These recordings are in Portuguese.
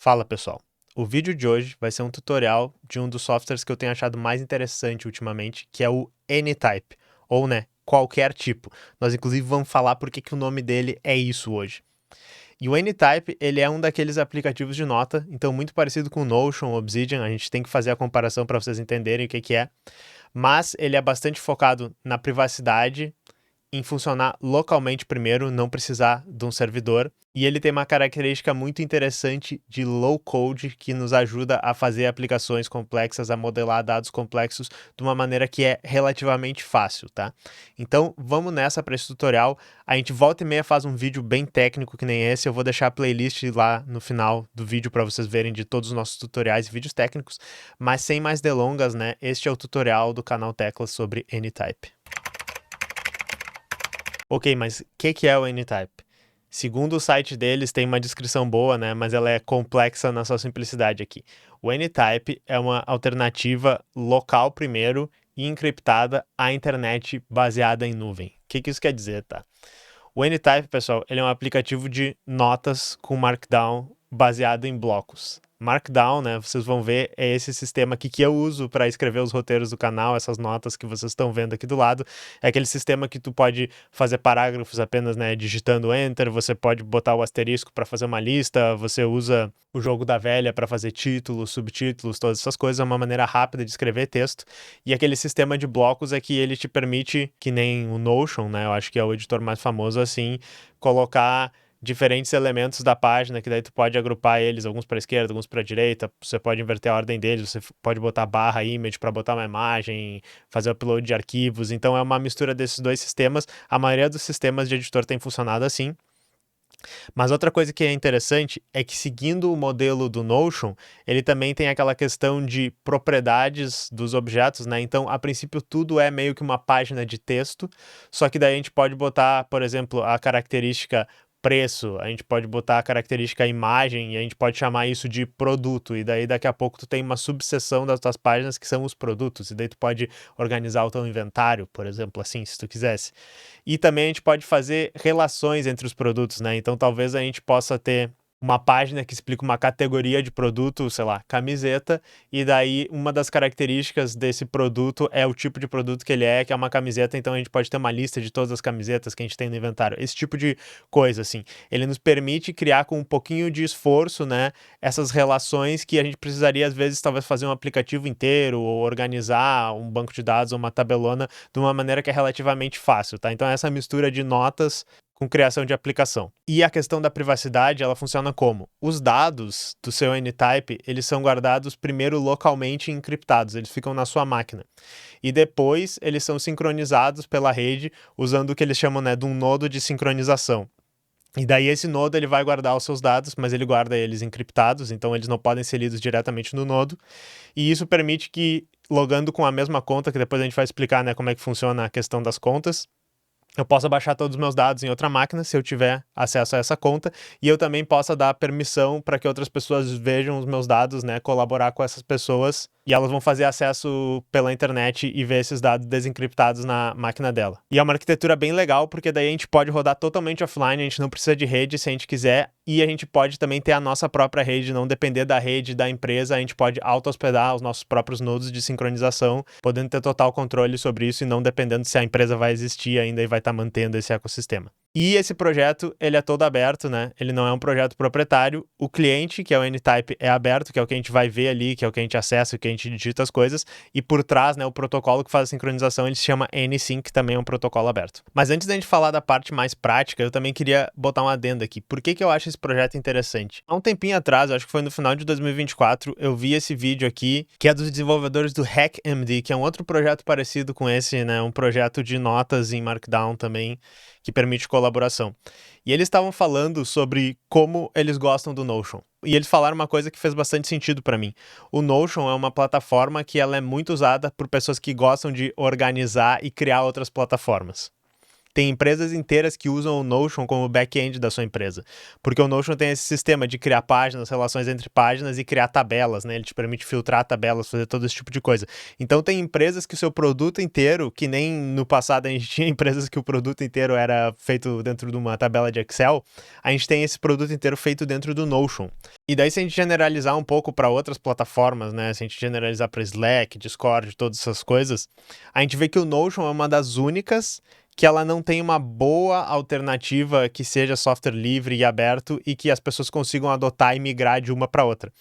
Fala pessoal, o vídeo de hoje vai ser um tutorial de um dos softwares que eu tenho achado mais interessante ultimamente, que é o Anytype, ou qualquer tipo. Nós inclusive vamos falar porque que o nome dele é isso hoje. E o Anytype, ele é um daqueles aplicativos de nota, então muito parecido com o Notion, Obsidian, a gente tem que fazer a comparação para vocês entenderem o que é, mas ele é bastante focado na privacidade, em funcionar localmente primeiro, não precisar de um servidor. E ele tem uma característica muito interessante de low code que nos ajuda a fazer aplicações complexas, a modelar dados complexos de uma maneira que é relativamente fácil, tá? Então vamos nessa para esse tutorial. A gente volta e meia faz um vídeo bem técnico que nem esse. Eu vou deixar a playlist lá no final do vídeo para vocês verem de todos os nossos tutoriais e vídeos técnicos. Mas sem mais delongas, este é o tutorial do canal Teclas sobre Anytype. Ok, mas o que é o Anytype? Segundo o site deles, tem uma descrição boa, mas ela é complexa na sua simplicidade aqui. O Anytype é uma alternativa local primeiro e encriptada à internet baseada em nuvem. O que isso quer dizer, tá? O Anytype, pessoal, ele é um aplicativo de notas com Markdown baseado em blocos. Markdown, vocês vão ver, é esse sistema aqui que eu uso para escrever os roteiros do canal, essas notas que vocês estão vendo aqui do lado. É aquele sistema que tu pode fazer parágrafos apenas, digitando Enter, você pode botar o asterisco para fazer uma lista, você usa o jogo da velha para fazer títulos, subtítulos, todas essas coisas, é uma maneira rápida de escrever texto. E aquele sistema de blocos é que ele te permite, que nem o Notion, eu acho que é o editor mais famoso assim, colocar diferentes elementos da página, que daí tu pode agrupar eles, alguns para a esquerda, alguns para a direita, você pode inverter a ordem deles, você pode botar barra image para botar uma imagem, fazer upload de arquivos, então é uma mistura desses dois sistemas. A maioria dos sistemas de editor tem funcionado assim. Mas outra coisa que é interessante é que, seguindo o modelo do Notion, ele também tem aquela questão de propriedades dos objetos, Então, a princípio, tudo é meio que uma página de texto, só que daí a gente pode botar, por exemplo, a característica preço, a gente pode botar a característica imagem e a gente pode chamar isso de produto, e daí daqui a pouco tu tem uma subseção das tuas páginas que são os produtos, e daí tu pode organizar o teu inventário, por exemplo, assim, se tu quisesse. E também a gente pode fazer relações entre os produtos, Então talvez a gente possa ter uma página que explica uma categoria de produto, sei lá, camiseta, e daí uma das características desse produto é o tipo de produto que ele é, que é uma camiseta, então a gente pode ter uma lista de todas as camisetas que a gente tem no inventário, esse tipo de coisa, assim. Ele nos permite criar com um pouquinho de esforço, essas relações que a gente precisaria, às vezes, talvez fazer um aplicativo inteiro, ou organizar um banco de dados, ou uma tabelona, de uma maneira que é relativamente fácil, tá? Então essa mistura de notas com criação de aplicação. E a questão da privacidade, ela funciona como? Os dados do seu Anytype, eles são guardados primeiro localmente encriptados, eles ficam na sua máquina. E depois eles são sincronizados pela rede usando o que eles chamam, de um nodo de sincronização. E daí esse nodo ele vai guardar os seus dados, mas ele guarda eles encriptados, então eles não podem ser lidos diretamente no nodo. E isso permite que, logando com a mesma conta, que depois a gente vai explicar, como é que funciona a questão das contas, eu possa baixar todos os meus dados em outra máquina, se eu tiver acesso a essa conta, e eu também possa dar permissão para que outras pessoas vejam os meus dados, colaborar com essas pessoas, e elas vão fazer acesso pela internet e ver esses dados desencriptados na máquina dela. E é uma arquitetura bem legal, porque daí a gente pode rodar totalmente offline, a gente não precisa de rede se a gente quiser, e a gente pode também ter a nossa própria rede, não depender da rede da empresa, a gente pode auto-hospedar os nossos próprios nodos de sincronização, podendo ter total controle sobre isso e não dependendo se a empresa vai existir ainda e vai estar mantendo esse ecossistema. E esse projeto, ele é todo aberto, Ele não é um projeto proprietário. O cliente, que é o Anytype, é aberto, que é o que a gente vai ver ali, que é o que a gente acessa, que a gente digita as coisas. E por trás, o protocolo que faz a sincronização, ele se chama Anysync, que também é um protocolo aberto. Mas antes da gente falar da parte mais prática, eu também queria botar um adendo aqui. Por que eu acho esse projeto interessante? Há um tempinho atrás, acho que foi no final de 2024, eu vi esse vídeo aqui, que é dos desenvolvedores do HackMD, que é um outro projeto parecido com esse, Um projeto de notas em Markdown também, que permite colaboração. E eles estavam falando sobre como eles gostam do Notion. E eles falaram uma coisa que fez bastante sentido para mim. O Notion é uma plataforma que ela é muito usada por pessoas que gostam de organizar e criar outras plataformas. Tem empresas inteiras que usam o Notion como back-end da sua empresa, porque o Notion tem esse sistema de criar páginas, relações entre páginas e criar tabelas, né? Ele te permite filtrar tabelas, fazer todo esse tipo de coisa. Então tem empresas que o seu produto inteiro, que nem no passado a gente tinha empresas que o produto inteiro era feito dentro de uma tabela de Excel, a gente tem esse produto inteiro feito dentro do Notion. E daí se a gente generalizar um pouco para outras plataformas, né? Se a gente generalizar para Slack, Discord, todas essas coisas, a gente vê que o Notion é uma das únicas que ela não tem uma boa alternativa que seja software livre e aberto e que as pessoas consigam adotar e migrar de uma para outra.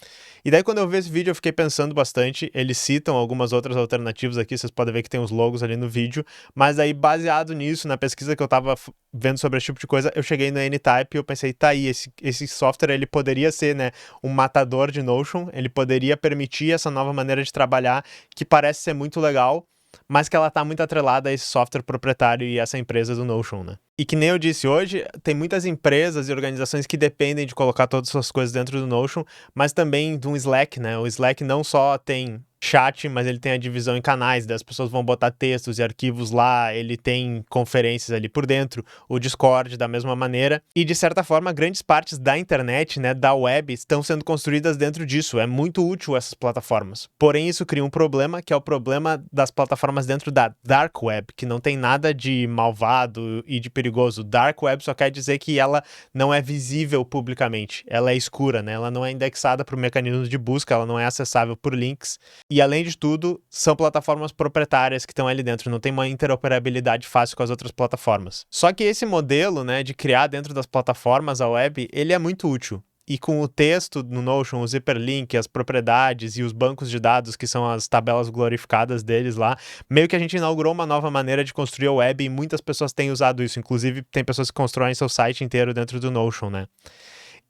E daí quando eu vi esse vídeo eu fiquei pensando bastante, eles citam algumas outras alternativas aqui, vocês podem ver que tem os logos ali no vídeo, mas aí baseado nisso, na pesquisa que eu tava vendo sobre esse tipo de coisa, eu cheguei no Anytype e eu pensei, tá aí, esse software ele poderia ser, né, um matador de Notion, ele poderia permitir essa nova maneira de trabalhar que parece ser muito legal, mas que ela tá muito atrelada a esse software proprietário e essa empresa do Notion, né? E que nem eu disse hoje, tem muitas empresas e organizações que dependem de colocar todas as suas coisas dentro do Notion, mas também do Slack, né? O Slack não só tem chat, mas ele tem a divisão em canais, das pessoas vão botar textos e arquivos lá, ele tem conferências ali por dentro, o Discord da mesma maneira, e de certa forma grandes partes da internet, né, da web, estão sendo construídas dentro disso, é muito útil essas plataformas. Porém, isso cria um problema, que é o problema das plataformas dentro da Dark Web, que não tem nada de malvado e de perigoso. Dark Web só quer dizer que ela não é visível publicamente, ela é escura, né, ela não é indexada por mecanismos de busca, ela não é acessável por links, e além de tudo, são plataformas proprietárias que estão ali dentro, não tem uma interoperabilidade fácil com as outras plataformas. Só que esse modelo, né, de criar dentro das plataformas a web, ele é muito útil. E com o texto no Notion, o Zipperlink, as propriedades e os bancos de dados, que são as tabelas glorificadas deles lá, meio que a gente inaugurou uma nova maneira de construir a web e muitas pessoas têm usado isso. Inclusive, tem pessoas que constroem seu site inteiro dentro do Notion, né?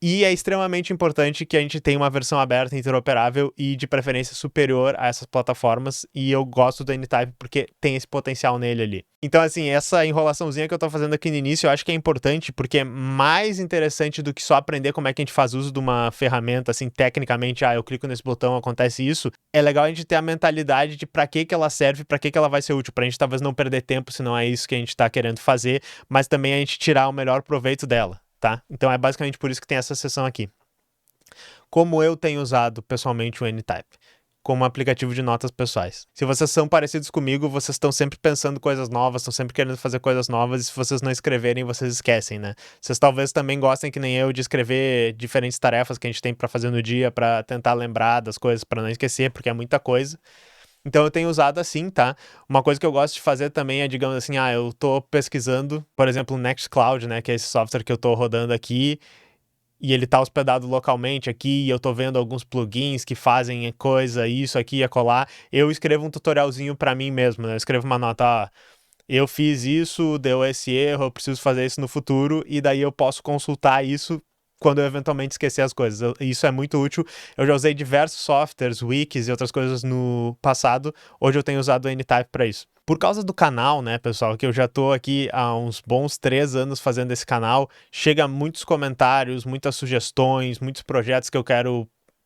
E é extremamente importante que a gente tenha uma versão aberta, interoperável e de preferência superior a essas plataformas. E eu gosto do Anytype porque tem esse potencial nele ali. Então, assim, essa enrolaçãozinha que eu tô fazendo aqui no início, eu acho que é importante porque é mais interessante do que só aprender como é que a gente faz uso de uma ferramenta, assim, tecnicamente, eu clico nesse botão, acontece isso. É legal a gente ter a mentalidade de pra que ela serve, pra que ela vai ser útil, pra gente talvez não perder tempo se não é isso que a gente tá querendo fazer, mas também a gente tirar o melhor proveito dela. Tá? Então é basicamente por isso que tem essa seção aqui. Como eu tenho usado pessoalmente o Anytype? Como um aplicativo de notas pessoais. Se vocês são parecidos comigo, vocês estão sempre pensando coisas novas, estão sempre querendo fazer coisas novas, e se vocês não escreverem, vocês esquecem, né? Vocês talvez também gostem, que nem eu, de escrever diferentes tarefas que a gente tem pra fazer no dia, pra tentar lembrar das coisas, pra não esquecer, porque é muita coisa. Então eu tenho usado assim, tá? Uma coisa que eu gosto de fazer também é, digamos assim, eu tô pesquisando, por exemplo, o Nextcloud, né, que é esse software que eu tô rodando aqui, e ele tá hospedado localmente aqui, e eu tô vendo alguns plugins que fazem coisa, isso aqui e acolá. Eu escrevo um tutorialzinho pra mim mesmo, né? Eu escrevo uma nota, eu fiz isso, deu esse erro, eu preciso fazer isso no futuro, e daí eu posso consultar isso quando eu eventualmente esquecer as coisas. Isso é muito útil. Eu já usei diversos softwares, wikis e outras coisas no passado. Hoje eu tenho usado o Anytype para isso. Por causa do canal, né, pessoal, que eu já tô aqui há uns bons 3 anos fazendo esse canal, chega muitos comentários, muitas sugestões, muitos projetos que eu quero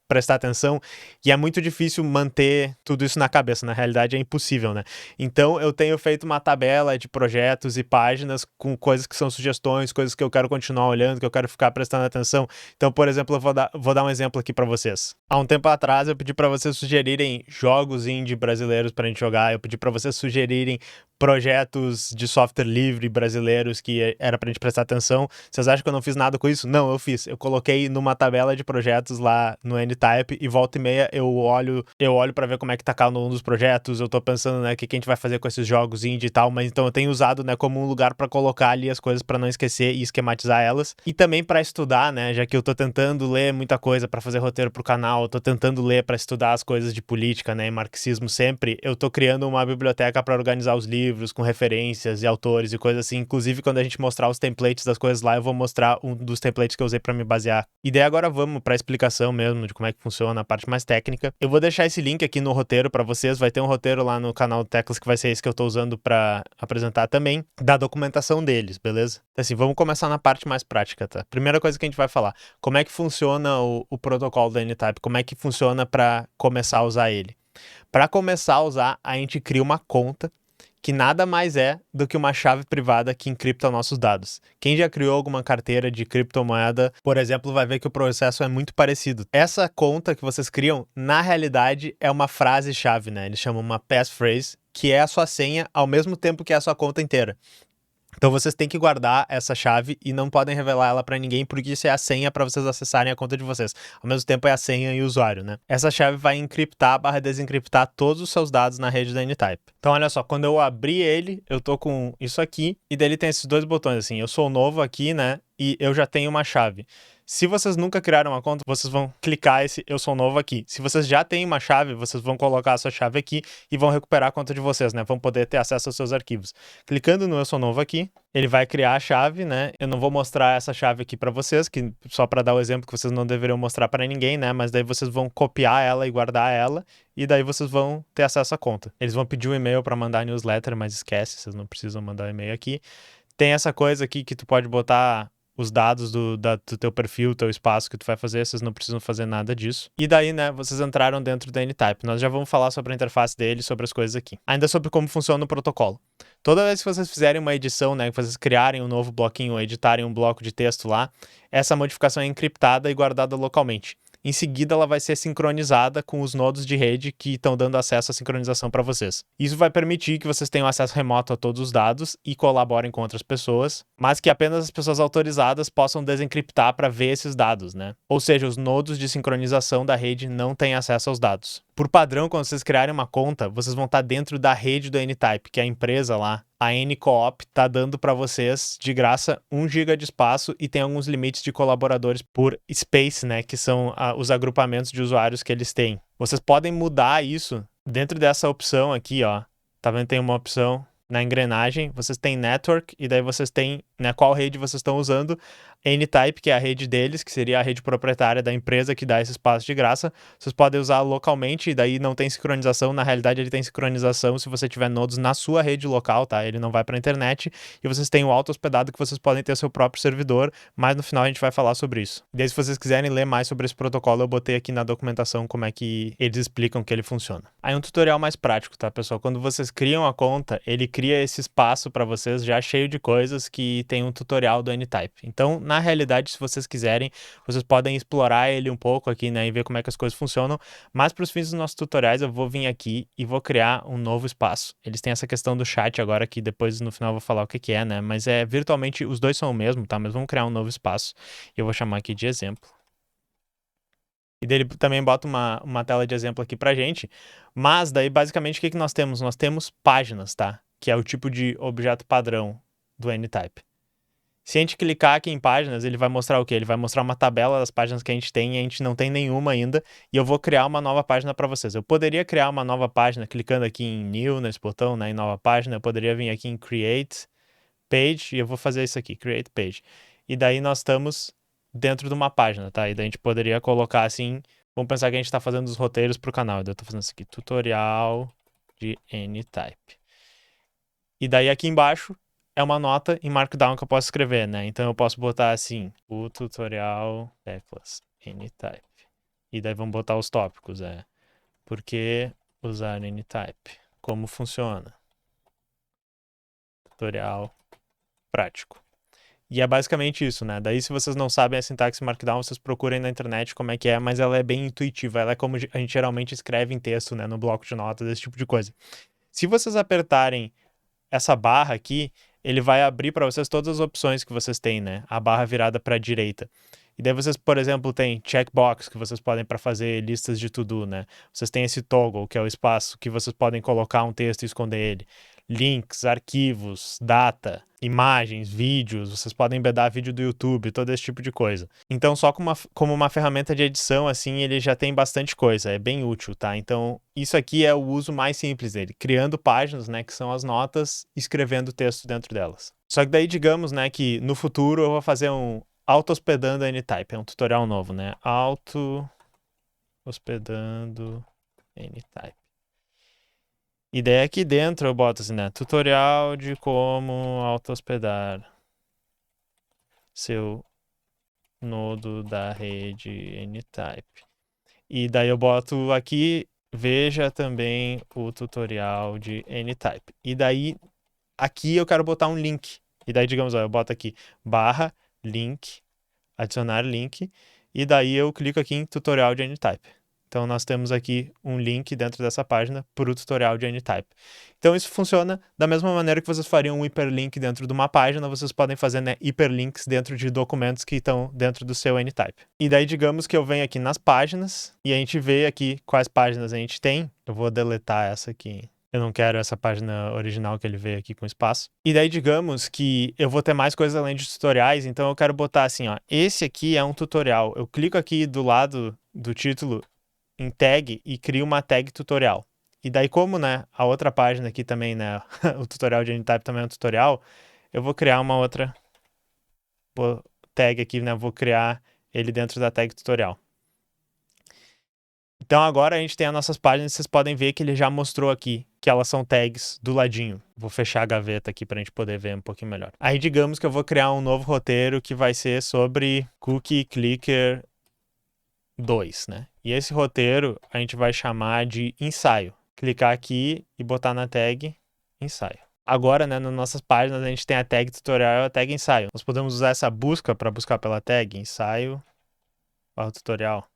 prestar atenção, e é muito difícil manter tudo isso na cabeça, na realidade é impossível, né? Então eu tenho feito uma tabela de projetos e páginas com coisas que são sugestões, coisas que eu quero continuar olhando, que eu quero ficar prestando atenção. Então, por exemplo, eu vou dar um exemplo aqui pra vocês. Há um tempo atrás eu pedi pra vocês sugerirem jogos indie brasileiros pra gente jogar, eu pedi pra vocês sugerirem projetos de software livre brasileiros que era pra gente prestar atenção. Vocês acham que eu não fiz nada com isso? Não, eu fiz. Eu coloquei numa tabela de projetos lá no Anytype e volta e meia eu olho pra ver como é que tá cada um dos projetos. Eu tô pensando, né, o que a gente vai fazer com esses jogos indie e tal, mas então eu tenho usado, né, como um lugar pra colocar ali as coisas pra não esquecer e esquematizar elas. E também pra estudar, né, já que eu tô tentando ler muita coisa pra fazer roteiro pro canal, eu tô tentando ler pra estudar as coisas de política, né, e marxismo sempre. Eu tô criando uma biblioteca pra organizar os livros com referências e autores e coisas assim. Inclusive, quando a gente mostrar os templates das coisas lá, eu vou mostrar um dos templates que eu usei pra me basear. E daí agora vamos pra explicação mesmo de como é que funciona a parte mais técnica. Eu vou deixar esse link aqui no roteiro pra vocês. Vai ter um roteiro lá no canal do Teclas que vai ser esse que eu tô usando pra apresentar também, da documentação deles, beleza? Então, assim, vamos começar na parte mais prática, tá? Primeira coisa que a gente vai falar, como é que funciona o protocolo da Anytype, como é que funciona pra começar a usar ele. Para começar a usar, a gente cria uma conta que nada mais é do que uma chave privada que encripta nossos dados. Quem já criou alguma carteira de criptomoeda, por exemplo, vai ver que o processo é muito parecido. Essa conta que vocês criam, na realidade, é uma frase-chave, né? Eles chamam uma passphrase, que é a sua senha ao mesmo tempo que é a sua conta inteira. Então vocês têm que guardar essa chave e não podem revelar ela para ninguém, porque isso é a senha para vocês acessarem a conta de vocês. Ao mesmo tempo é a senha e o usuário, né? Essa chave vai encriptar/desencriptar todos os seus dados na rede da Anytype. Então olha só, quando eu abri ele, eu tô com isso aqui e daí ele tem esses dois botões assim, eu sou novo aqui, né? E eu já tenho uma chave. Se vocês nunca criaram uma conta, vocês vão clicar esse eu sou novo aqui. Se vocês já têm uma chave, vocês vão colocar a sua chave aqui e vão recuperar a conta de vocês, né? Vão poder ter acesso aos seus arquivos. Clicando no eu sou novo aqui, ele vai criar a chave, né? Eu não vou mostrar essa chave aqui para vocês, que só para dar o exemplo que vocês não deveriam mostrar para ninguém, né? Mas daí vocês vão copiar ela e guardar ela e daí vocês vão ter acesso à conta. Eles vão pedir um e-mail para mandar newsletter, mas esquece, vocês não precisam mandar e-mail aqui. Tem essa coisa aqui que tu pode botar os dados do teu perfil, teu espaço que tu vai fazer, vocês não precisam fazer nada disso. E daí, né, vocês entraram dentro da Anytype. Nós já vamos falar sobre a interface dele, sobre as coisas aqui. Ainda sobre como funciona o protocolo. Toda vez que vocês fizerem uma edição, né, que vocês criarem um novo bloquinho ou editarem um bloco de texto lá, essa modificação é encriptada e guardada localmente. Em seguida, ela vai ser sincronizada com os nodos de rede que estão dando acesso à sincronização para vocês. Isso vai permitir que vocês tenham acesso remoto a todos os dados e colaborem com outras pessoas, mas que apenas as pessoas autorizadas possam desencriptar para ver esses dados, né? Ou seja, os nodos de sincronização da rede não têm acesso aos dados. Por padrão, quando vocês criarem uma conta, vocês vão estar dentro da rede do Anytype, que é a empresa lá, a Anycoop, tá dando para vocês de graça 1 GB de espaço e tem alguns limites de colaboradores por space, né, que são os agrupamentos de usuários que eles têm. Vocês podem mudar isso dentro dessa opção aqui, ó. Tá vendo? Tem uma opção na engrenagem, vocês têm network e daí vocês têm, né, qual rede vocês estão usando. Anytype, que é a rede deles, que seria a rede proprietária da empresa que dá esse espaço de graça. Vocês podem usar localmente e daí não tem sincronização. Na realidade, ele tem sincronização se você tiver nodos na sua rede local, tá? Ele não vai para a internet. E vocês têm o auto-hospedado que vocês podem ter seu próprio servidor, mas no final a gente vai falar sobre isso. E daí, se vocês quiserem ler mais sobre esse protocolo, eu botei aqui na documentação como é que eles explicam que ele funciona. Aí um tutorial mais prático, tá, pessoal? Quando vocês criam a conta, ele cria esse espaço para vocês já cheio de coisas que tem um tutorial do Anytype. Então, na realidade, se vocês quiserem, vocês podem explorar ele um pouco aqui, né, e ver como é que as coisas funcionam, mas para os fins dos nossos tutoriais eu vou vir aqui e vou criar um novo espaço. Eles têm essa questão do chat agora, que depois no final eu vou falar o que que é, né, mas virtualmente os dois são o mesmo, tá, mas vamos criar um novo espaço e eu vou chamar aqui de exemplo. E daí ele também bota uma tela de exemplo aqui pra gente, mas daí basicamente o que que nós temos? Nós temos páginas, tá, que é o tipo de objeto padrão do Anytype. Se a gente clicar aqui em páginas, ele vai mostrar o quê? Ele vai mostrar uma tabela das páginas que a gente tem e a gente não tem nenhuma ainda. E eu vou criar uma nova página para vocês. Eu poderia criar uma nova página clicando aqui em New, nesse botão, né, em nova página. Eu poderia vir aqui em Create Page e eu vou fazer isso aqui, Create Page. E daí nós estamos dentro de uma página, tá? E daí a gente poderia colocar assim, vamos pensar que a gente está fazendo os roteiros para o canal. Eu estou fazendo isso aqui, tutorial de Anytype. E daí aqui embaixo é uma nota em Markdown que eu posso escrever, né? Então eu posso botar assim, o tutorial teclas Anytype. E daí vamos botar os tópicos, por que usar Anytype? Como funciona? Tutorial prático. E é basicamente isso, né? Daí se vocês não sabem a sintaxe Markdown, vocês procurem na internet como é que é, mas ela é bem intuitiva, ela é como a gente geralmente escreve em texto, né? No bloco de notas, esse tipo de coisa. Se vocês apertarem essa barra aqui, ele vai abrir para vocês todas as opções que vocês têm, né? A barra virada para a direita. E daí vocês, por exemplo, tem checkbox que vocês podem para fazer listas de to-do, né? Vocês têm esse toggle, que é o espaço que vocês podem colocar um texto e esconder ele. Links, arquivos, data, imagens, vídeos, vocês podem embedar vídeo do YouTube, todo esse tipo de coisa. Então, só como uma ferramenta de edição, assim, ele já tem bastante coisa, é bem útil, tá? Então, isso aqui é o uso mais simples dele, criando páginas, né, que são as notas, escrevendo texto dentro delas. Só que daí, digamos, né, que no futuro eu vou fazer um auto-hospedando Anytype, é um tutorial novo, né? Auto-hospedando Anytype. E daí aqui dentro eu boto assim, né? Tutorial de como auto-hospedar seu nodo da rede Anytype. E daí eu boto aqui veja também o tutorial de Anytype. E daí, aqui eu quero botar um link. E daí, digamos, ó, eu boto aqui /link, adicionar link, e daí eu clico aqui em tutorial de Anytype. Então, nós temos aqui um link dentro dessa página para o tutorial de Anytype. Então, isso funciona da mesma maneira que vocês fariam um hiperlink dentro de uma página, vocês podem fazer, né, hiperlinks dentro de documentos que estão dentro do seu Anytype. E daí, digamos que eu venho aqui nas páginas e a gente vê aqui quais páginas a gente tem. Eu vou deletar essa aqui. Eu não quero essa página original que ele veio aqui com espaço. E daí, digamos que eu vou ter mais coisas além de tutoriais, então eu quero botar assim, ó, esse aqui é um tutorial. Eu clico aqui do lado do título em tag e crio uma tag tutorial. E daí, como, né, a outra página aqui também, né, o tutorial de Anytype também é um tutorial, eu vou criar uma outra tag aqui, né, vou criar ele dentro da tag tutorial. Então agora a gente tem as nossas páginas, vocês podem ver que ele já mostrou aqui que elas são tags do ladinho. Vou fechar a gaveta aqui para a gente poder ver um pouquinho melhor. Aí digamos que eu vou criar um novo roteiro que vai ser sobre Cookie Clicker 2, né? E esse roteiro a gente vai chamar de ensaio. Clicar aqui e botar na tag ensaio. Agora, né, nas nossas páginas a gente tem a tag tutorial e a tag ensaio. Nós podemos usar essa busca para buscar pela tag ensaio /tutorial.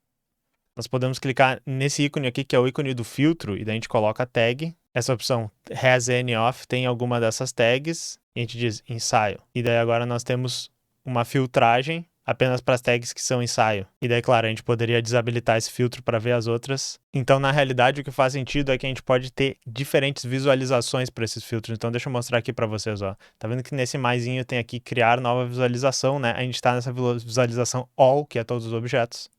Nós podemos clicar nesse ícone aqui, que é o ícone do filtro, e daí a gente coloca a tag. Essa opção has any of tem alguma dessas tags, e a gente diz ensaio. E daí agora nós temos uma filtragem apenas para as tags que são ensaio. E daí, claro, a gente poderia desabilitar esse filtro para ver as outras. Então, na realidade, o que faz sentido é que a gente pode ter diferentes visualizações para esses filtros. Então, deixa eu mostrar aqui para vocês, ó. Tá vendo que nesse maisinho tem aqui criar nova visualização, né? A gente está nessa visualização all, que é todos os objetos.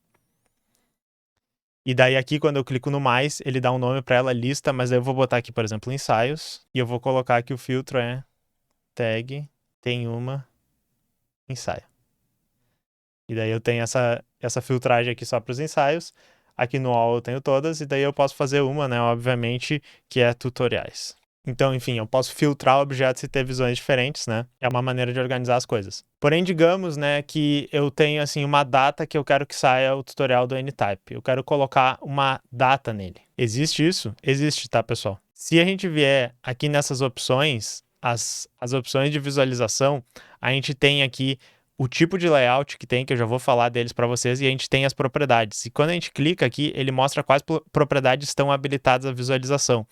E daí aqui, quando eu clico no mais, ele dá um nome para ela, lista, mas daí eu vou botar aqui, por exemplo, ensaios, e eu vou colocar que o filtro é tag, tem uma, ensaio. E daí eu tenho essa filtragem aqui só para os ensaios, aqui no all eu tenho todas, e daí eu posso fazer uma, né, obviamente, que é tutoriais. Então, enfim, eu posso filtrar objetos e ter visões diferentes, né? É uma maneira de organizar as coisas. Porém, digamos, né, que eu tenho, assim, uma data que eu quero que saia o tutorial do Anytype. Eu quero colocar uma data nele. Existe isso? Existe, tá, pessoal? Se a gente vier aqui nessas opções, as opções de visualização, a gente tem aqui o tipo de layout que tem, que eu já vou falar deles para vocês, e a gente tem as propriedades. E quando a gente clica aqui, ele mostra quais propriedades estão habilitadas à visualização.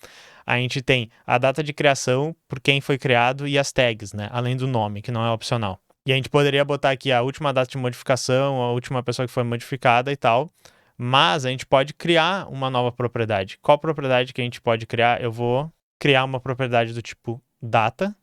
A gente tem a data de criação, por quem foi criado, e as tags, né? Além do nome, que não é opcional. E a gente poderia botar aqui a última data de modificação, a última pessoa que foi modificada e tal. Mas a gente pode criar uma nova propriedade. Qual propriedade que a gente pode criar? Eu vou criar uma propriedade do tipo data,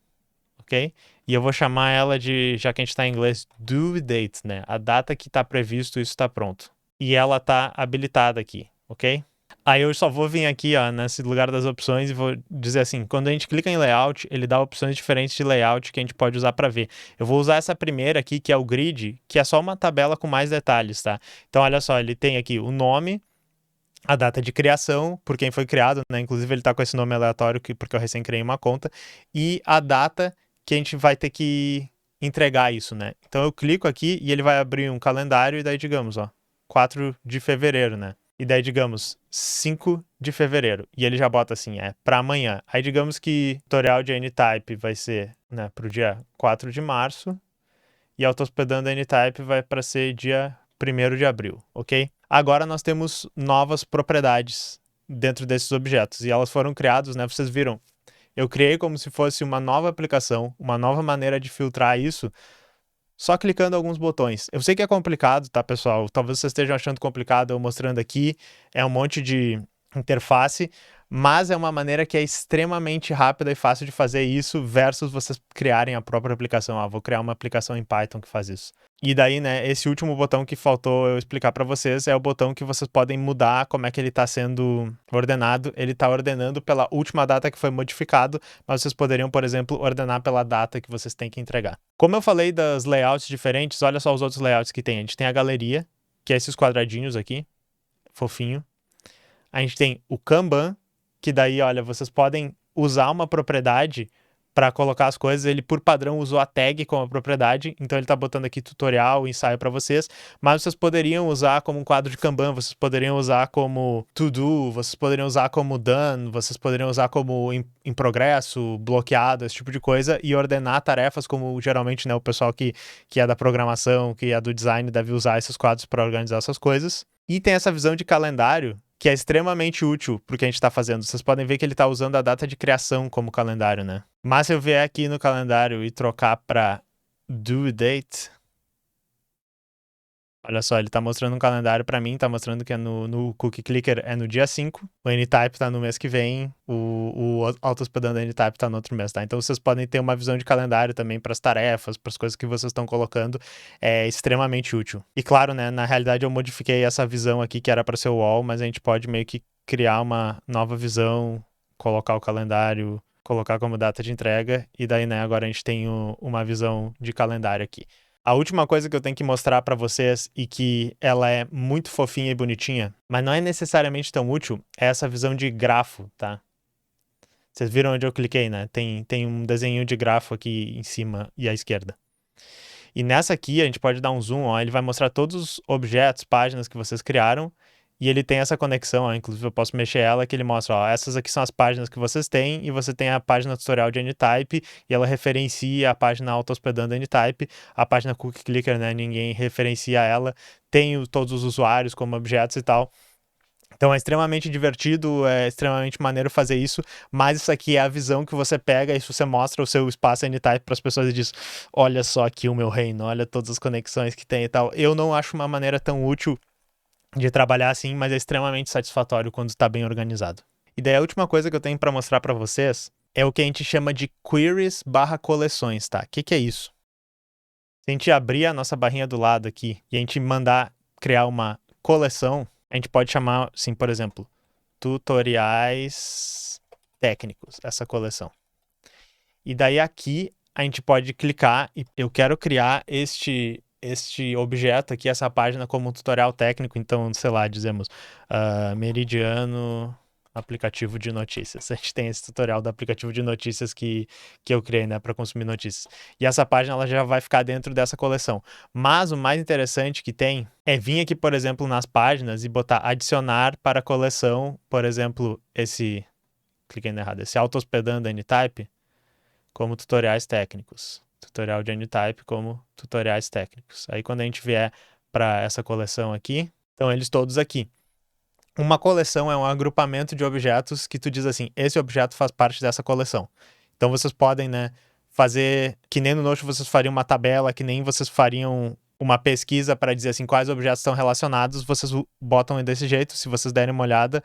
ok? E eu vou chamar ela de, já que a gente está em inglês, due date, né? A data que está previsto, isso está pronto. E ela está habilitada aqui, ok? Aí eu só vou vir aqui, ó, nesse lugar das opções e vou dizer assim, quando a gente clica em layout, ele dá opções diferentes de layout que a gente pode usar para ver. Eu vou usar essa primeira aqui, que é o grid, que é só uma tabela com mais detalhes, tá? Então, olha só, ele tem aqui o nome, a data de criação, por quem foi criado, né? Inclusive ele tá com esse nome aleatório porque eu recém criei uma conta, e a data que a gente vai ter que entregar isso, né? Então eu clico aqui e ele vai abrir um calendário e daí digamos, ó, 4 de fevereiro, né? E daí digamos 5 de fevereiro. E ele já bota assim, é para amanhã. Aí digamos que o tutorial de Anytype vai ser, né, pro dia 4 de março e a autohospedando Anytype vai para ser dia 1º de abril, ok? Agora nós temos novas propriedades dentro desses objetos e elas foram criadas, né? Vocês viram, eu criei como se fosse uma nova aplicação, uma nova maneira de filtrar isso, só clicando alguns botões. Eu sei que é complicado, tá, pessoal? Talvez vocês estejam achando complicado eu mostrando aqui, é um monte de interface, mas é uma maneira que é extremamente rápida e fácil de fazer isso versus vocês criarem a própria aplicação. Ah, vou criar uma aplicação em Python que faz isso. E daí, né, esse último botão que faltou eu explicar para vocês é o botão que vocês podem mudar como é que ele está sendo ordenado. Ele está ordenando pela última data que foi modificado, mas vocês poderiam, por exemplo, ordenar pela data que vocês têm que entregar. Como eu falei das layouts diferentes, olha só os outros layouts que tem. A gente tem a galeria, que é esses quadradinhos aqui, fofinho. A gente tem o Kanban, que daí, olha, vocês podem usar uma propriedade para colocar as coisas, ele por padrão usou a tag como propriedade, então ele está botando aqui tutorial, ensaio para vocês, mas vocês poderiam usar como um quadro de Kanban, vocês poderiam usar como to-do, vocês poderiam usar como done, vocês poderiam usar como em progresso, bloqueado, esse tipo de coisa, e ordenar tarefas como geralmente, né, o pessoal que é da programação, que é do design, deve usar esses quadros para organizar essas coisas. E tem essa visão de calendário, que é extremamente útil pro que a gente está fazendo. Vocês podem ver que ele está usando a data de criação como calendário, né? Mas se eu vier aqui no calendário e trocar para due date, olha só, ele está mostrando um calendário para mim, está mostrando que é no Cookie Clicker é no dia 5, o Anytype está no mês que vem, o auto-hospedando Anytype está no outro mês, tá? Então vocês podem ter uma visão de calendário também para as tarefas, para as coisas que vocês estão colocando, é extremamente útil. E claro, né, na realidade eu modifiquei essa visão aqui que era para ser o wall, mas a gente pode meio que criar uma nova visão, colocar o calendário, colocar como data de entrega, e daí, né, agora a gente tem uma visão de calendário aqui. A última coisa que eu tenho que mostrar para vocês e que ela é muito fofinha e bonitinha, mas não é necessariamente tão útil, é essa visão de grafo, tá? Vocês viram onde eu cliquei, né? Tem um desenho de grafo aqui em cima e à esquerda. E nessa aqui a gente pode dar um zoom, ó, ele vai mostrar todos os objetos, páginas que vocês criaram, e ele tem essa conexão, ó, inclusive eu posso mexer ela, que ele mostra, ó, essas aqui são as páginas que vocês têm, e você tem a página tutorial de Anytype, e ela referencia a página auto-hospedando Anytype, a página Cookie Clicker, né, ninguém referencia ela, tem todos os usuários como objetos e tal. Então é extremamente divertido, é extremamente maneiro fazer isso, mas isso aqui é a visão que você pega e você mostra o seu espaço Anytype para as pessoas e diz, olha só aqui o meu reino, olha todas as conexões que tem e tal. Eu não acho uma maneira tão útil de trabalhar assim, mas é extremamente satisfatório quando está bem organizado. E daí a última coisa que eu tenho para mostrar para vocês é o que a gente chama de queries/coleções, tá? O que é isso? Se a gente abrir a nossa barrinha do lado aqui e a gente mandar criar uma coleção, a gente pode chamar, assim, por exemplo, tutoriais técnicos, essa coleção. E daí aqui a gente pode clicar e eu quero criar este objeto aqui, essa página como um tutorial técnico, então, sei lá, dizemos Meridiano aplicativo de notícias. A gente tem esse tutorial do aplicativo de notícias que eu criei, né, para consumir notícias. E essa página ela já vai ficar dentro dessa coleção. Mas o mais interessante que tem é vir aqui, por exemplo, nas páginas e botar adicionar para a coleção, por exemplo, cliquei no errado, esse auto-hospedando Anytype como tutoriais técnicos. Tutorial de Anytype como tutoriais técnicos. Aí quando a gente vier para essa coleção aqui, estão eles todos aqui. Uma coleção é um agrupamento de objetos que tu diz assim, esse objeto faz parte dessa coleção. Então vocês podem, né, fazer, que nem no Notion vocês fariam uma tabela, que nem vocês fariam uma pesquisa para dizer assim, quais objetos estão relacionados, vocês botam desse jeito, se vocês derem uma olhada.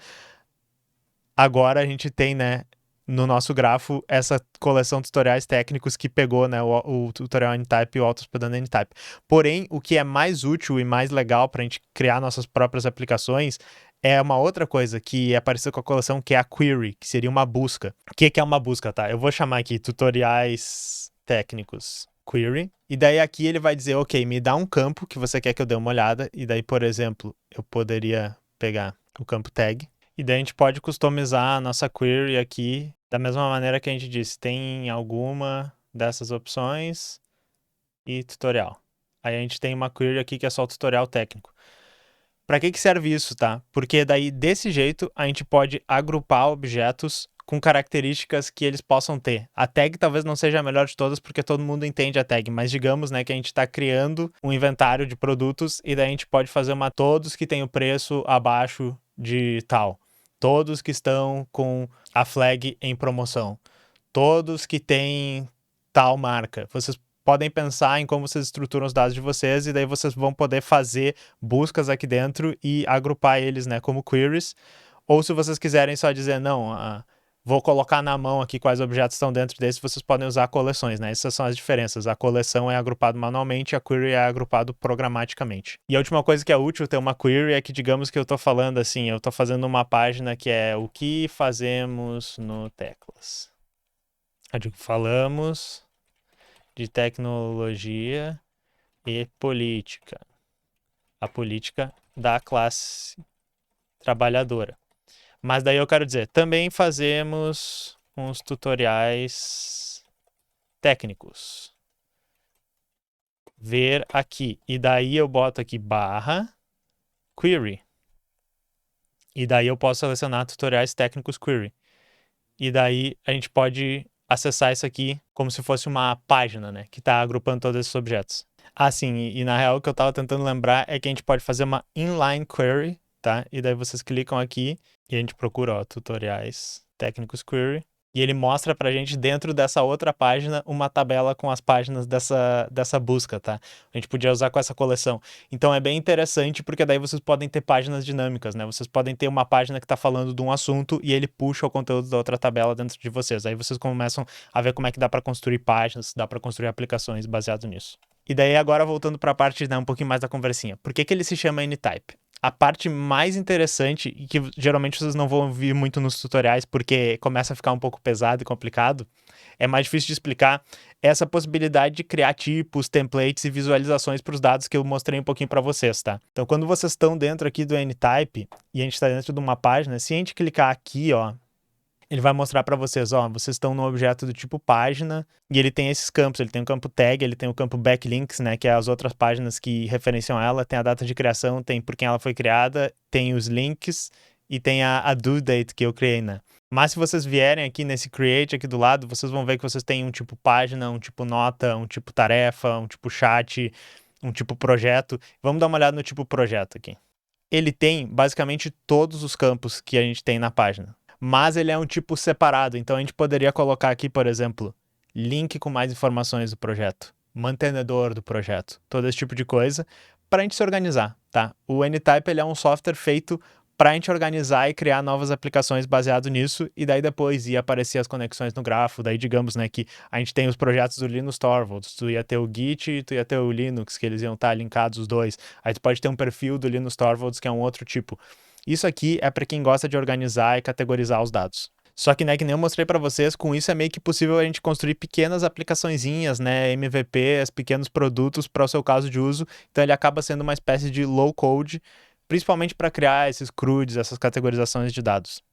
Agora a gente tem, né, no nosso grafo, essa coleção de tutoriais técnicos que pegou, né, o tutorial Anytype e o auto-hospedando Anytype. Porém, o que é mais útil e mais legal para a gente criar nossas próprias aplicações é uma outra coisa que é parecida com a coleção, que é a query, que seria uma busca. O que é uma busca, tá? Eu vou chamar aqui tutoriais técnicos query, e daí aqui ele vai dizer, ok, me dá um campo que você quer que eu dê uma olhada, e daí, por exemplo, eu poderia pegar o campo tag, e daí a gente pode customizar a nossa query aqui da mesma maneira que a gente disse, tem alguma dessas opções e tutorial. Aí a gente tem uma query aqui que é só o tutorial técnico. Para que serve isso, tá? Porque daí, desse jeito, a gente pode agrupar objetos com características que eles possam ter. A tag talvez não seja a melhor de todas, porque todo mundo entende a tag, mas digamos, né, que a gente está criando um inventário de produtos e daí a gente pode fazer todos que têm o preço abaixo de tal. Todos que estão com a flag em promoção. Todos que têm tal marca. Vocês podem pensar em como vocês estruturam os dados de vocês e daí vocês vão poder fazer buscas aqui dentro e agrupar eles, né, como queries. Ou se vocês quiserem só dizer, não, vou colocar na mão aqui quais objetos estão dentro desse, vocês podem usar coleções, né? Essas são as diferenças. A coleção é agrupado manualmente, a query é agrupado programaticamente. E a última coisa que é útil ter uma query é que, digamos que eu estou falando assim, eu estou fazendo uma página que é o que fazemos no Teclas. Eu digo, falamos de tecnologia e política. A política da classe trabalhadora. Mas daí eu quero dizer, também fazemos uns tutoriais técnicos. Ver aqui. E daí eu boto aqui barra query. E daí eu posso selecionar tutoriais técnicos query. E daí a gente pode acessar isso aqui como se fosse uma página, né? Que está agrupando todos esses objetos. Ah, sim, e na real o que eu estava tentando lembrar é que a gente pode fazer uma inline query, tá? E daí vocês clicam aqui e a gente procura, ó, tutoriais técnicos query. E ele mostra pra gente dentro dessa outra página uma tabela com as páginas dessa busca, tá? A gente podia usar com essa coleção. Então é bem interessante porque daí vocês podem ter páginas dinâmicas, né? Vocês podem ter uma página que tá falando de um assunto e ele puxa o conteúdo da outra tabela dentro de vocês. Aí vocês começam a ver como é que dá pra construir páginas, dá pra construir aplicações baseado nisso. E daí agora voltando pra parte, né, um pouquinho mais da conversinha. Por que ele se chama Anytype? A parte mais interessante, e que geralmente vocês não vão ouvir muito nos tutoriais, porque começa a ficar um pouco pesado e complicado, é mais difícil de explicar, é essa possibilidade de criar tipos, templates e visualizações para os dados que eu mostrei um pouquinho para vocês, tá? Então, quando vocês estão dentro aqui do Anytype, e a gente está dentro de uma página, se a gente clicar aqui, ó, ele vai mostrar para vocês, ó, vocês estão no objeto do tipo página e ele tem esses campos, ele tem o campo tag, ele tem o campo backlinks, né, que é as outras páginas que referenciam ela, tem a data de criação, tem por quem ela foi criada, tem os links e tem a due date que eu criei, né. Mas se vocês vierem aqui nesse create aqui do lado, vocês vão ver que vocês têm um tipo página, um tipo nota, um tipo tarefa, um tipo chat, um tipo projeto. Vamos dar uma olhada no tipo projeto aqui. Ele tem basicamente todos os campos que a gente tem na página. Mas ele é um tipo separado, então a gente poderia colocar aqui, por exemplo, link com mais informações do projeto, mantenedor do projeto, todo esse tipo de coisa, para a gente se organizar, tá? O Anytype ele é um software feito para a gente organizar e criar novas aplicações baseado nisso, e daí depois ia aparecer as conexões no grafo, daí digamos, né, que a gente tem os projetos do Linus Torvalds, tu ia ter o Git e tu ia ter o Linux, que eles iam estar linkados os dois, aí tu pode ter um perfil do Linus Torvalds, que é um outro tipo. Isso aqui é para quem gosta de organizar e categorizar os dados. Só que, né, que nem eu mostrei para vocês, com isso é meio que possível a gente construir pequenas aplicaçõezinhas, né, MVPs, pequenos produtos para o seu caso de uso. Então ele acaba sendo uma espécie de low code, principalmente para criar esses CRUDs, essas categorizações de dados.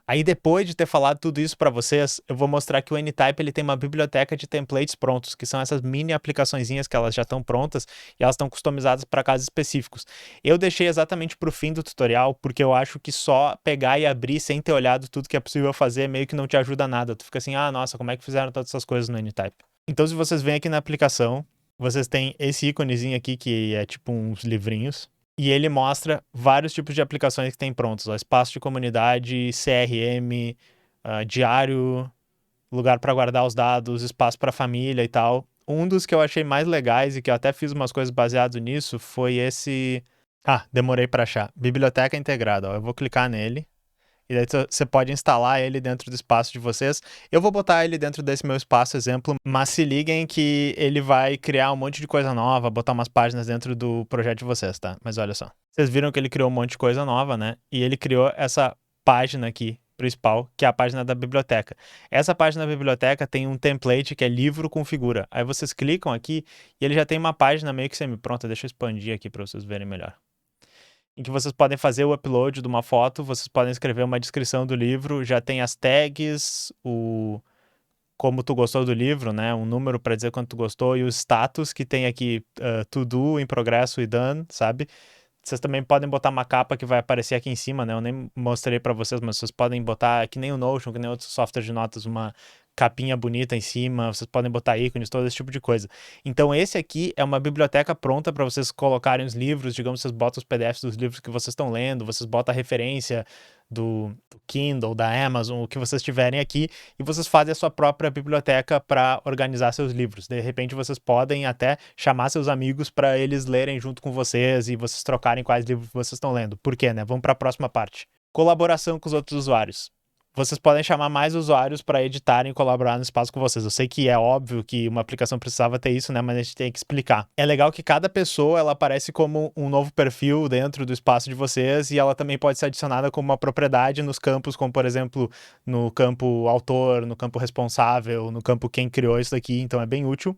Aí depois de ter falado tudo isso para vocês, eu vou mostrar que o Anytype ele tem uma biblioteca de templates prontos, que são essas mini aplicaçõezinhas que elas já estão prontas e elas estão customizadas para casos específicos. Eu deixei exatamente para o fim do tutorial, porque eu acho que só pegar e abrir sem ter olhado tudo que é possível fazer meio que não te ajuda nada. Tu fica assim, ah, nossa, como é que fizeram todas essas coisas no Anytype? Então se vocês vêm aqui na aplicação, vocês têm esse íconezinho aqui que é tipo uns livrinhos. E ele mostra vários tipos de aplicações que tem prontos. Ó, espaço de comunidade, CRM, diário, lugar para guardar os dados, espaço para família e tal. Um dos que eu achei mais legais e que eu até fiz umas coisas baseado nisso foi esse... Ah, demorei para achar. Biblioteca integrada. Ó, eu vou clicar nele. E daí você pode instalar ele dentro do espaço de vocês. Eu vou botar ele dentro desse meu espaço exemplo, mas se liguem que ele vai criar um monte de coisa nova, botar umas páginas dentro do projeto de vocês, tá? Mas olha só. Vocês viram que ele criou um monte de coisa nova, né? E ele criou essa página aqui, principal, que é a página da biblioteca. Essa página da biblioteca tem um template que é livro configura. Aí vocês clicam aqui e ele já tem uma página meio que semi-pronta. Deixa eu expandir aqui para vocês verem melhor. Em que vocês podem fazer o upload de uma foto, vocês podem escrever uma descrição do livro, já tem as tags, como tu gostou do livro, né, um número para dizer quanto tu gostou, e o status que tem aqui, to do, em progresso e done, sabe? Vocês também podem botar uma capa que vai aparecer aqui em cima, né, eu nem mostrei para vocês, mas vocês podem botar, que nem o Notion, que nem outros softwares de notas, uma capinha bonita em cima, vocês podem botar ícones, todo esse tipo de coisa. Então esse aqui é uma biblioteca pronta para vocês colocarem os livros, digamos, vocês botam os PDFs dos livros que vocês estão lendo, vocês botam a referência do Kindle, da Amazon, o que vocês tiverem aqui, e vocês fazem a sua própria biblioteca para organizar seus livros. De repente vocês podem até chamar seus amigos para eles lerem junto com vocês e vocês trocarem quais livros vocês estão lendo. Por quê, né? Vamos para a próxima parte. Colaboração com os outros usuários. Vocês podem chamar mais usuários para editarem e colaborar no espaço com vocês. Eu sei que é óbvio que uma aplicação precisava ter isso, né? Mas a gente tem que explicar. É legal que cada pessoa, ela aparece como um novo perfil dentro do espaço de vocês e ela também pode ser adicionada como uma propriedade nos campos, como por exemplo, no campo autor, no campo responsável, no campo quem criou isso daqui. Então é bem útil.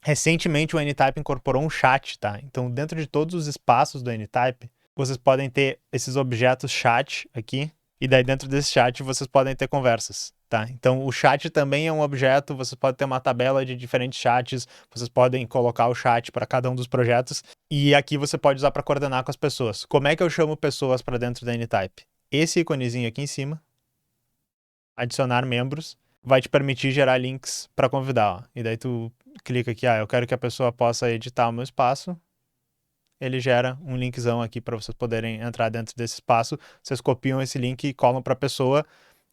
Recentemente o Anytype incorporou um chat, tá? Então dentro de todos os espaços do Anytype, vocês podem ter esses objetos chat aqui, E daí dentro desse chat vocês podem ter conversas, tá? Então o chat também é um objeto, você pode ter uma tabela de diferentes chats, vocês podem colocar o chat para cada um dos projetos, e aqui você pode usar para coordenar com as pessoas. Como é que eu chamo pessoas para dentro da Anytype? Esse iconezinho aqui em cima, adicionar membros, vai te permitir gerar links para convidar, ó. E daí tu clica aqui, eu quero que a pessoa possa editar o meu espaço. Ele gera um linkzão aqui para vocês poderem entrar dentro desse espaço. Vocês copiam esse link e colam para a pessoa.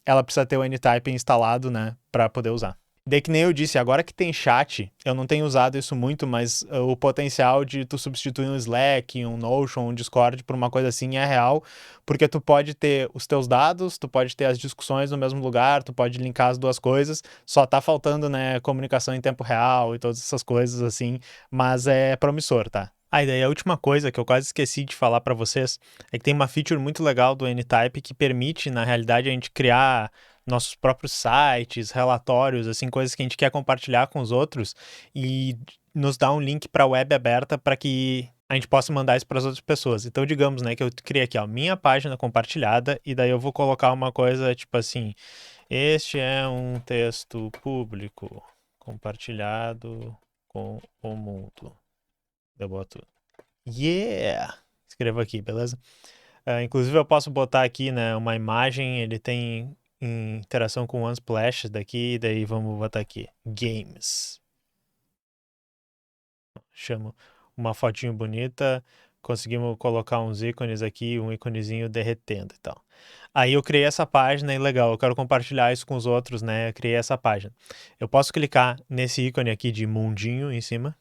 Ela precisa ter o Anytype instalado, né, para poder usar. Daí que nem eu disse, agora que tem chat, eu não tenho usado isso muito, mas o potencial de tu substituir um Slack, um Notion, um Discord por uma coisa assim é real, porque tu pode ter os teus dados, tu pode ter as discussões no mesmo lugar, tu pode linkar as duas coisas, só tá faltando, né, comunicação em tempo real e todas essas coisas assim, mas é promissor, tá? E daí a última coisa que eu quase esqueci de falar para vocês é que tem uma feature muito legal do Anytype que permite, na realidade, a gente criar nossos próprios sites, relatórios, assim, coisas que a gente quer compartilhar com os outros e nos dá um link para a web aberta para que a gente possa mandar isso para as outras pessoas. Então, digamos, né, que eu criei aqui, ó, minha página compartilhada e daí eu vou colocar uma coisa tipo assim, este é um texto público compartilhado com o mundo. Eu boto escrevo aqui, beleza? Inclusive eu posso botar aqui, né, uma imagem, ele tem interação com o Unsplash daqui, daí vamos botar aqui, games. Chamo uma fotinho bonita, conseguimos colocar uns ícones aqui, um íconezinho derretendo e tal. Aí eu criei essa página e legal, eu quero compartilhar isso com os outros, né, eu criei essa página. Eu posso clicar nesse ícone aqui de mundinho em cima,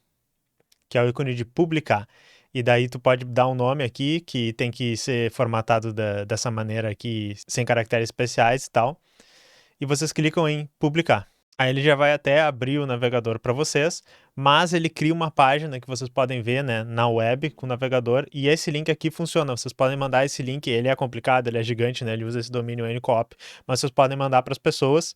que é o ícone de publicar. E daí tu pode dar um nome aqui, que tem que ser formatado dessa maneira aqui, sem caracteres especiais e tal. E vocês clicam em publicar. Aí ele já vai até abrir o navegador para vocês, mas ele cria uma página que vocês podem ver, né, na web com o navegador, e esse link aqui funciona. Vocês podem mandar esse link, ele é complicado, ele é gigante, né, ele usa esse domínio ncoop, mas vocês podem mandar para as pessoas.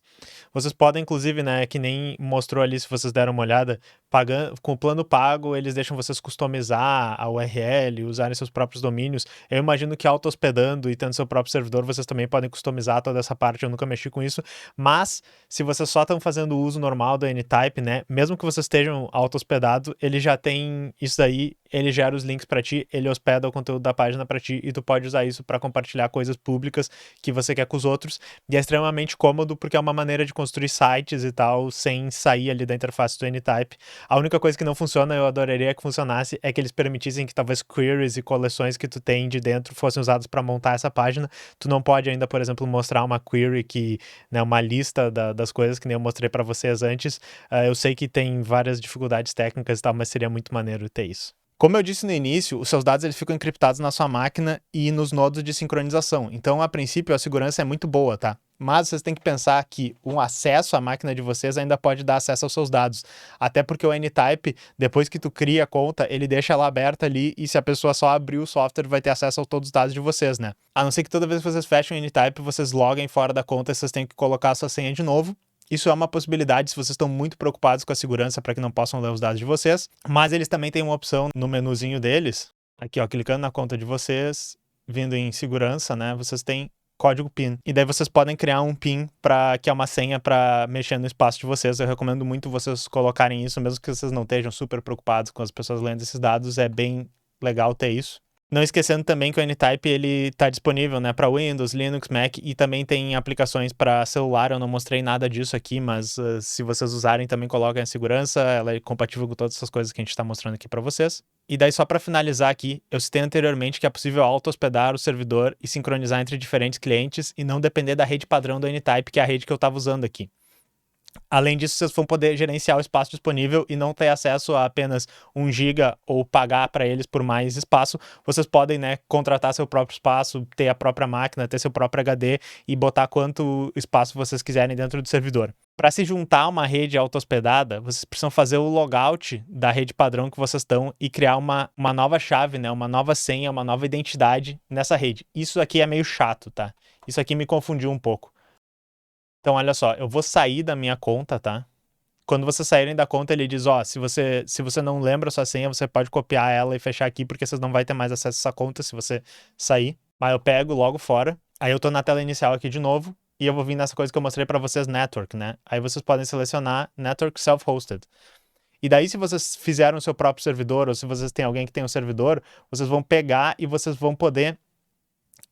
Vocês podem, inclusive, né, que nem mostrou ali, se vocês deram uma olhada, pagando, com o plano pago, eles deixam vocês customizar a URL, usarem seus próprios domínios. Eu imagino que auto-hospedando e tendo seu próprio servidor, vocês também podem customizar toda essa parte, eu nunca mexi com isso, mas se vocês só estão fazendo o uso normal do Anytype, né, mesmo que vocês estejam auto-hospedado, ele já tem isso daí, ele gera os links para ti, ele hospeda o conteúdo da página para ti e tu pode usar isso para compartilhar coisas públicas que você quer com os outros, e é extremamente cômodo porque é uma maneira de construir sites e tal sem sair ali da interface do Anytype. A única coisa que não funciona, eu adoraria que funcionasse, é que eles permitissem que talvez queries e coleções que tu tem de dentro fossem usados para montar essa página. Tu não pode ainda, por exemplo, mostrar uma query que, né, uma lista das coisas que nem eu mostrei para vocês antes. Eu sei que tem várias dificuldades técnicas e tal, mas seria muito maneiro ter isso. Como eu disse no início, os seus dados eles ficam encriptados na sua máquina e nos nodos de sincronização. Então, a princípio, a segurança é muito boa, tá? Mas vocês têm que pensar que um acesso à máquina de vocês ainda pode dar acesso aos seus dados. Até porque o Anytype, depois que tu cria a conta, ele deixa ela aberta ali e se a pessoa só abrir o software, vai ter acesso a todos os dados de vocês, né? A não ser que toda vez que vocês fechem o Anytype, vocês loguem fora da conta e vocês têm que colocar a sua senha de novo. Isso é uma possibilidade se vocês estão muito preocupados com a segurança para que não possam ler os dados de vocês. Mas eles também têm uma opção no menuzinho deles. Aqui, ó, clicando na conta de vocês, vindo em segurança, né? Vocês têm código PIN. E daí vocês podem criar um PIN que é uma senha para mexer no espaço de vocês. Eu recomendo muito vocês colocarem isso, mesmo que vocês não estejam super preocupados com as pessoas lendo esses dados. É bem legal ter isso. Não esquecendo também que o Anytype ele está disponível, né, para Windows, Linux, Mac e também tem aplicações para celular. Eu não mostrei nada disso aqui, mas se vocês usarem também coloquem a segurança, ela é compatível com todas essas coisas que a gente está mostrando aqui para vocês. E daí só para finalizar aqui, eu citei anteriormente que é possível auto-hospedar o servidor e sincronizar entre diferentes clientes e não depender da rede padrão do Anytype, que é a rede que eu estava usando aqui. Além disso, vocês vão poder gerenciar o espaço disponível e não ter acesso a apenas 1 GB ou pagar para eles por mais espaço. Vocês podem, né, contratar seu próprio espaço, ter a própria máquina, ter seu próprio HD e botar quanto espaço vocês quiserem dentro do servidor. Para se juntar a uma rede auto-hospedada, vocês precisam fazer o logout da rede padrão que vocês estão e criar uma nova chave, né, uma nova senha, uma nova identidade nessa rede. Isso aqui é meio chato, tá? Isso aqui me confundiu um pouco. Então, olha só, eu vou sair da minha conta, tá? Quando vocês saírem da conta, ele diz, ó, se você não lembra a sua senha, você pode copiar ela e fechar aqui, porque vocês não vão ter mais acesso a essa conta se você sair. Mas eu pego logo fora. Aí eu tô na tela inicial aqui de novo, e eu vou vir nessa coisa que eu mostrei para vocês, Network, né? Aí vocês podem selecionar Network Self-Hosted. E daí, se vocês fizeram o seu próprio servidor, ou se vocês têm alguém que tem um servidor, vocês vão pegar e vocês vão poder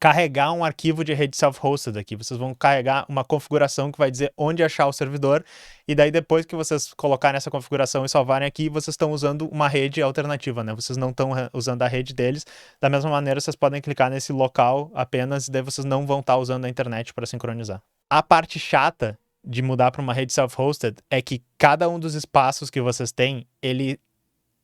carregar um arquivo de rede self-hosted aqui. Vocês vão carregar uma configuração que vai dizer onde achar o servidor, e daí depois que vocês colocarem essa configuração e salvarem aqui, vocês estão usando uma rede alternativa, né? Vocês não estão usando a rede deles. Da mesma maneira, vocês podem clicar nesse local apenas, e daí vocês não vão estar usando a internet para sincronizar. A parte chata de mudar para uma rede self-hosted é que cada um dos espaços que vocês têm, ele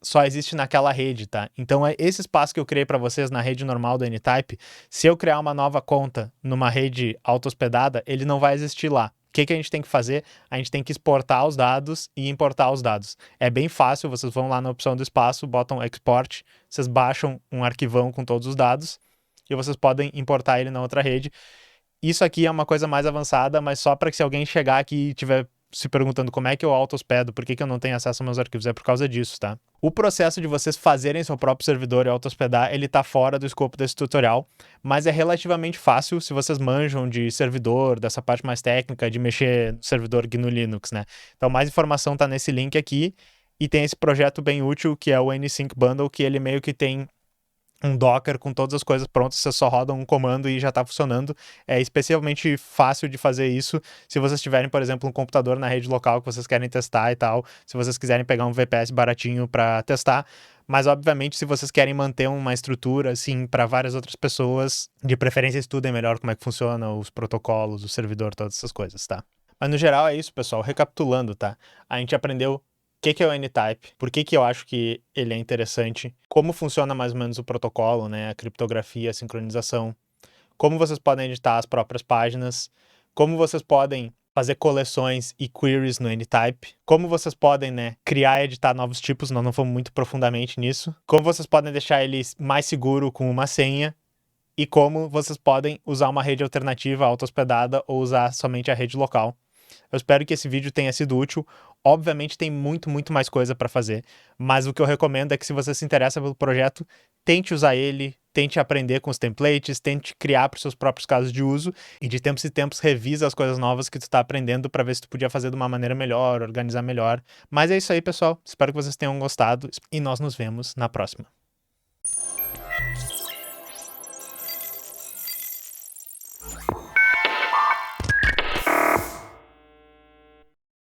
só existe naquela rede, tá? Então, esse espaço que eu criei para vocês na rede normal do Anytype, se eu criar uma nova conta numa rede auto-hospedada, ele não vai existir lá. O que a gente tem que fazer? A gente tem que exportar os dados e importar os dados. É bem fácil, vocês vão lá na opção do espaço, botam export, vocês baixam um arquivão com todos os dados e vocês podem importar ele na outra rede. Isso aqui é uma coisa mais avançada, mas só para que se alguém chegar aqui e tiver se perguntando como é que eu auto-hospedo, por que eu não tenho acesso aos meus arquivos, é por causa disso, tá? O processo de vocês fazerem seu próprio servidor e auto-hospedar, ele tá fora do escopo desse tutorial, mas é relativamente fácil se vocês manjam de servidor, dessa parte mais técnica, de mexer no servidor GNU Linux, né? Então, mais informação tá nesse link aqui, e tem esse projeto bem útil, que é o NSYNC Bundle, que ele meio que tem um Docker com todas as coisas prontas, você só roda um comando e já está funcionando. É especialmente fácil de fazer isso se vocês tiverem, por exemplo, um computador na rede local que vocês querem testar e tal, se vocês quiserem pegar um VPS baratinho para testar. Mas, obviamente, se vocês querem manter uma estrutura, assim, para várias outras pessoas, de preferência estudem melhor como é que funciona os protocolos, o servidor, todas essas coisas, tá? Mas, no geral, é isso, pessoal. Recapitulando, tá? A gente aprendeu o que é o Anytype, por que eu acho que ele é interessante, como funciona mais ou menos o protocolo, né, a criptografia, a sincronização, como vocês podem editar as próprias páginas, como vocês podem fazer coleções e queries no Anytype, como vocês podem, né, criar e editar novos tipos, nós não fomos muito profundamente nisso, como vocês podem deixar ele mais seguro com uma senha, e como vocês podem usar uma rede alternativa auto-hospedada ou usar somente a rede local. Eu espero que esse vídeo tenha sido útil. Obviamente tem muito mais coisa para fazer, mas o que eu recomendo é que se você se interessa pelo projeto, tente usar ele, tente aprender com os templates, tente criar para os seus próprios casos de uso e de tempos em tempos revisa as coisas novas que tu está aprendendo para ver se tu podia fazer de uma maneira melhor, organizar melhor. Mas é isso aí, pessoal. Espero que vocês tenham gostado e nós nos vemos na próxima.